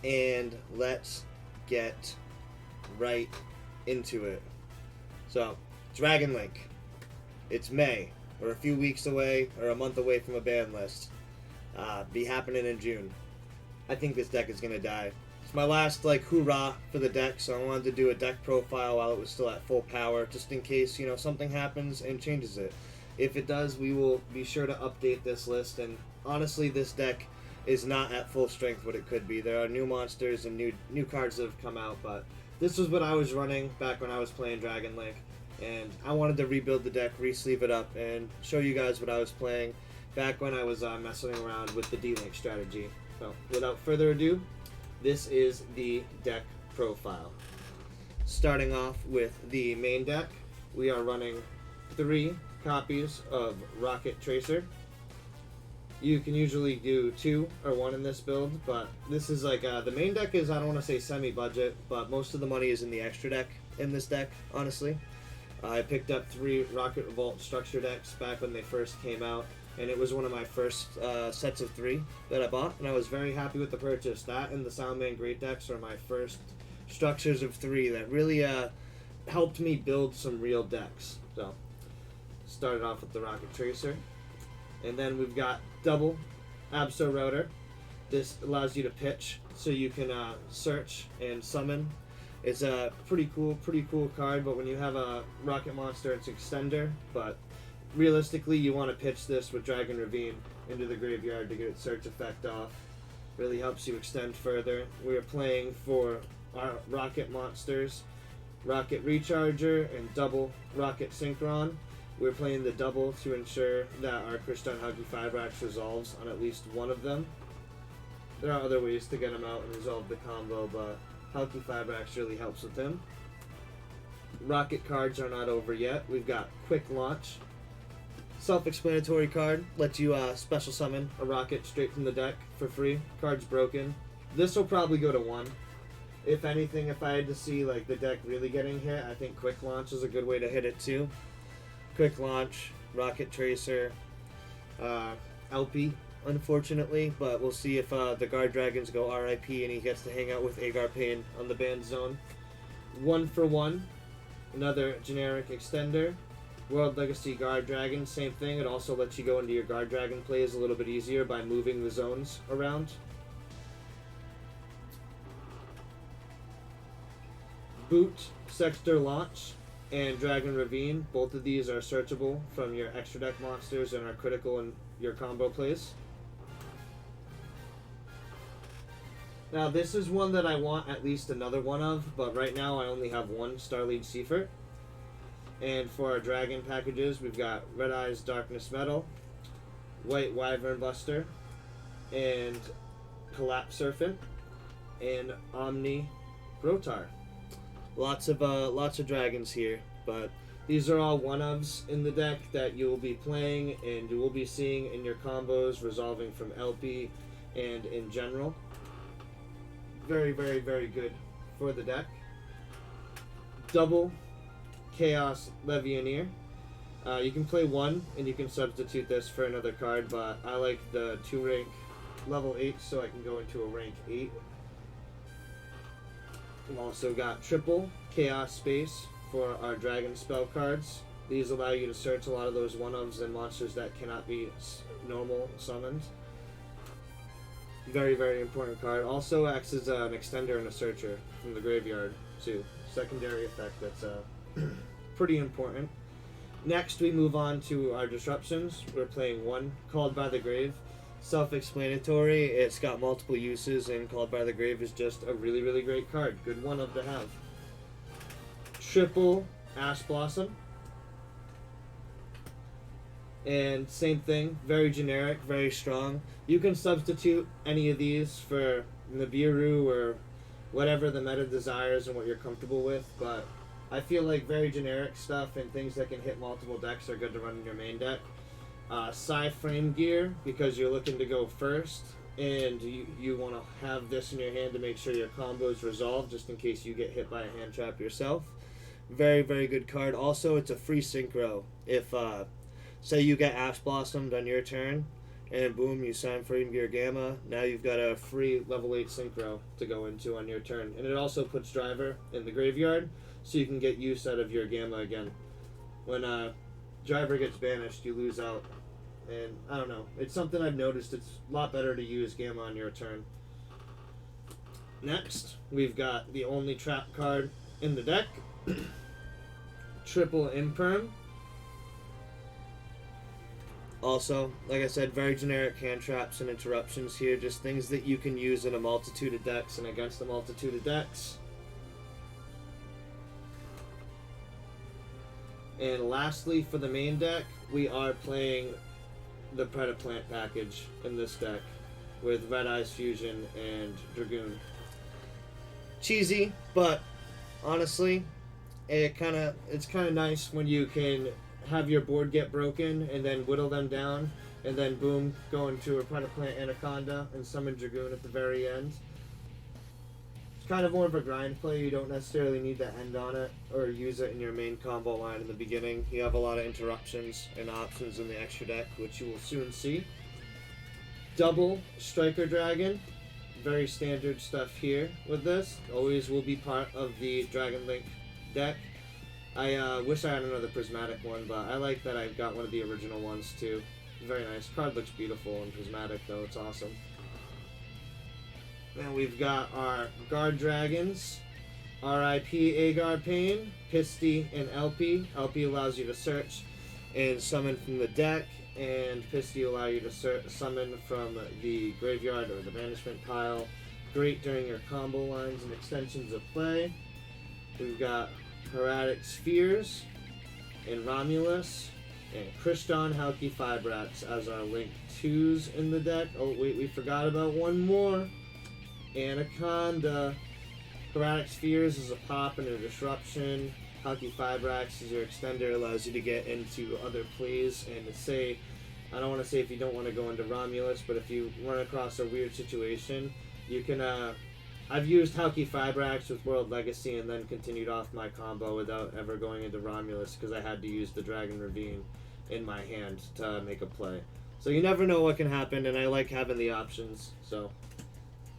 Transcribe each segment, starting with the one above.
and let's get right into it. So, Dragon Link. It's May. We're a few weeks away, or a month away from a ban list. Be happening in June. I think this deck is going to die. It's my last, hoorah for the deck, so I wanted to do a deck profile while it was still at full power, just in case, something happens and changes it. If it does, we will be sure to update this list, and honestly, this deck is not at full strength what it could be. There are new monsters and new cards that have come out, but this was what I was running back when I was playing Dragon Link, and I wanted to rebuild the deck, re-sleeve it up, and show you guys what I was playing back when I was messing around with the D-Link strategy. So, without further ado, this is the deck profile. Starting off with the main deck, we are running 3 copies of Rokket Tracer. You can usually do 2 or 1 in this build, but this is the main deck is, I don't want to say semi-budget, but most of the money is in the extra deck in this deck, honestly. I picked up 3 Rokket Revolt structure decks back when they first came out, and it was one of my first sets of 3 that I bought, and I was very happy with the purchase. That and the Soundman Great decks are my first structures of 3 that really helped me build some real decks. So, started off with the Rokket Tracer. And then we've got double Abso Router. This allows you to pitch, so you can search and summon. It's a pretty cool card, but when you have a Rokket monster, it's extender. But realistically, you want to pitch this with Dragon Ravine into the graveyard to get its search effect off. Really helps you extend further. We are playing for our Rokket monsters, Rokket Recharger and double Rokket Synchron. We're playing the double to ensure that our Kristan Huggy 5-Rax resolves on at least one of them. There are other ways to get him out and resolve the combo, but Huggy 5-Rax really helps with him. Rokket cards are not over yet. We've got Quick Launch. Self-explanatory card. Lets you special summon a Rokket straight from the deck for free. Card's broken. This will probably go to 1. If anything, if I had to see the deck really getting hit, I think Quick Launch is a good way to hit it too. Quick Launch, Rokket Tracer, LP, unfortunately, but we'll see if the Guard Dragons go RIP and he gets to hang out with Agar Payne on the banned zone. 1 for 1, another generic extender. World Legacy Guard Dragon, same thing. It also lets you go into your Guard Dragon plays a little bit easier by moving the zones around. Boot, Sexter Launch, and Dragon Ravine. Both of these are searchable from your extra deck monsters and are critical in your combo plays. Now this is one that I want at least another one of, but right now I only have 1 Starlight Seafort. And for our dragon packages, we've got Red Eyes Darkness Metal, White Wyvern Buster, and Collapse Serpent, and Omni Grotar. Lots of dragons here, but these are all one-ofs in the deck that you will be playing and you will be seeing in your combos resolving from LP and in general. Very, very, very good for the deck. Double Chaos Legionnaire. You can play 1 and you can substitute this for another card, but I like the 2 rank level 8 so I can go into a rank 8. We've also got triple Chaos Space for our Dragon spell cards. These allow you to search a lot of those one-ofs and monsters that cannot be normal summoned. Very, very important card. Also acts as an extender and a searcher from the graveyard too. Secondary effect that's pretty important. Next we move on to our disruptions. We're playing 1 Called by the Grave. Self-explanatory, it's got multiple uses, and Called by the Grave is just a really, really great card. Good one-of to have. Triple Ash Blossom. And same thing, very generic, very strong. You can substitute any of these for Nibiru or whatever the meta desires and what you're comfortable with, but I feel like very generic stuff and things that can hit multiple decks are good to run in your main deck. Frame Gear, because you're looking to go first, and you want to have this in your hand to make sure your combo is resolved, just in case you get hit by a hand trap yourself. Very, very good card. Also, it's a free synchro. If, say you get Ash Blossomed on your turn, and boom, you sign for your Gamma. Now you've got a free level 8 Synchro to go into on your turn. And it also puts Driver in the graveyard, so you can get use out of your Gamma again. When Driver gets banished, you lose out. And I don't know, it's something I've noticed. It's a lot better to use Gamma on your turn. Next, we've got the only trap card in the deck. Triple Imperm. Also, like I said, very generic hand traps and interruptions here. Just things that you can use in a multitude of decks and against a multitude of decks. And lastly, for the main deck, we are playing the Predaplant package in this deck with Red Eyes Fusion and Dragoon. Cheesy, but honestly, it's kind of nice when you can have your board get broken and then whittle them down and then boom, go into a Predaplant Anaconda and summon Dragoon at the very end. It's kind of more of a grind play. You don't necessarily need to end on it or use it in your main combo line in the beginning. You have a lot of interruptions and options in the extra deck, which you will soon see. Double Striker Dragon. Very standard stuff here with this. Always will be part of the Dragon Link deck. I wish I had another prismatic one, but I like that I've got one of the original ones too. Very nice. Card looks beautiful and prismatic though. It's awesome. Then we've got our Guard Dragons. R.I.P. Agar Pain, Pisty, and LP. LP allows you to search and summon from the deck, and Pisty allow you to summon from the graveyard or the banishment pile. Great during your combo lines and extensions of play. We've got Hieratic Spheres and Romulus and Kriston Halki Fibrax as our Link 2s in the deck. Oh wait, we forgot about one more. Anaconda. Hieratic Spheres is a pop and a disruption. Halki Fibrax is your extender, allows you to get into other plays and to say, I don't want to say if you don't want to go into Romulus, but if you run across a weird situation, you can I've used Halki Fibrax with World Legacy and then continued off my combo without ever going into Romulus because I had to use the Dragon Ravine in my hand to make a play. So you never know what can happen, and I like having the options. So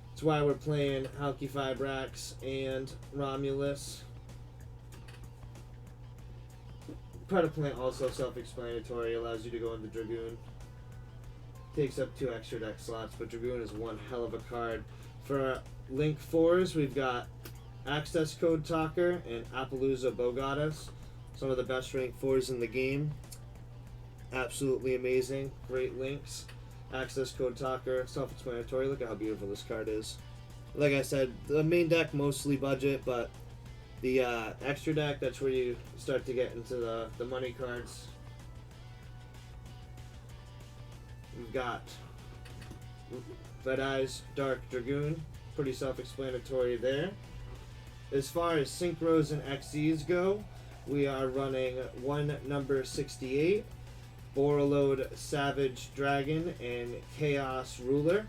that's why we're playing Halki Fibrax and Romulus. Predaplant also self-explanatory, allows you to go into Dragoon. Takes up 2 extra deck slots, but Dragoon is one hell of a card. For Link 4s, we've got Access Code Talker and Appaloosa Bogoddess. Some of the best rank 4s in the game. Absolutely amazing. Great links. Access Code Talker, self-explanatory. Look at how beautiful this card is. Like I said, the main deck mostly budget, but the extra deck, that's where you start to get into the money cards. We've got Red Eyes Dark Dragoon. Pretty self-explanatory there. As far as Synchros and XZs go, we are running one number 68, Borreload Savage Dragon, and Chaos Ruler.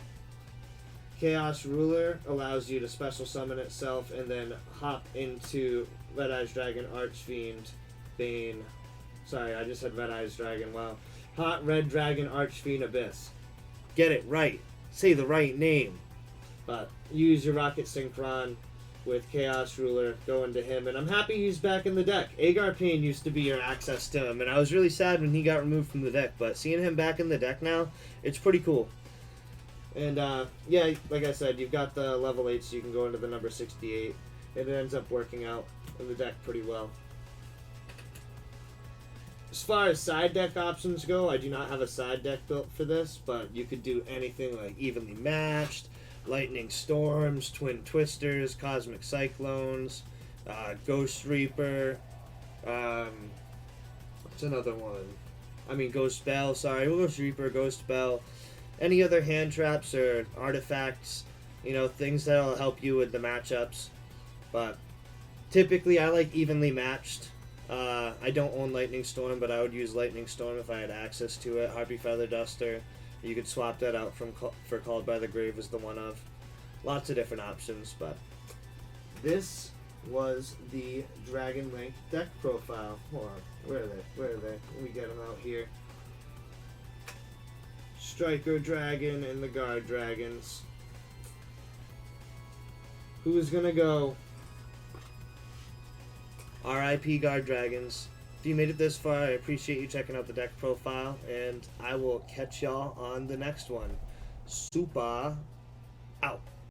Chaos Ruler allows you to special summon itself and then hop into Red Eyes Dragon, Archfiend, Bane. Sorry, I just said Red Eyes Dragon. Wow. Hot Red Dragon, Archfiend, Abyss. Get it right. Say the right name. But use your Rokket Synchron with Chaos Ruler, go into him, and I'm happy he's back in the deck. Agar Pain used to be your access to him, and I was really sad when he got removed from the deck, but seeing him back in the deck now, it's pretty cool. And yeah, like I said, you've got the level 8, so you can go into the number 68, and it ends up working out in the deck pretty well. As far as side deck options go, I do not have a side deck built for this, but you could do anything like Evenly Matched, Lightning Storms, Twin Twisters, Cosmic Cyclones, Ghost Reaper, what's another one? I mean, Ghost Bell, sorry, Ghost Reaper, Ghost Bell, any other hand traps or artifacts, you know, things that'll help you with the matchups. But typically I like Evenly Matched. I don't own Lightning Storm, but I would use Lightning Storm if I had access to it. Harpy Feather Duster. You could swap that out for Called by the Grave as the one of. Lots of different options, but this was the Dragon Link deck profile. Hold on. Where are they? Where are they? Let me get them out here. Striker Dragon and the Guard Dragons. Who's gonna go? RIP Guard Dragons. If you made it this far, I appreciate you checking out the deck profile, and I will catch y'all on the next one. Supa out.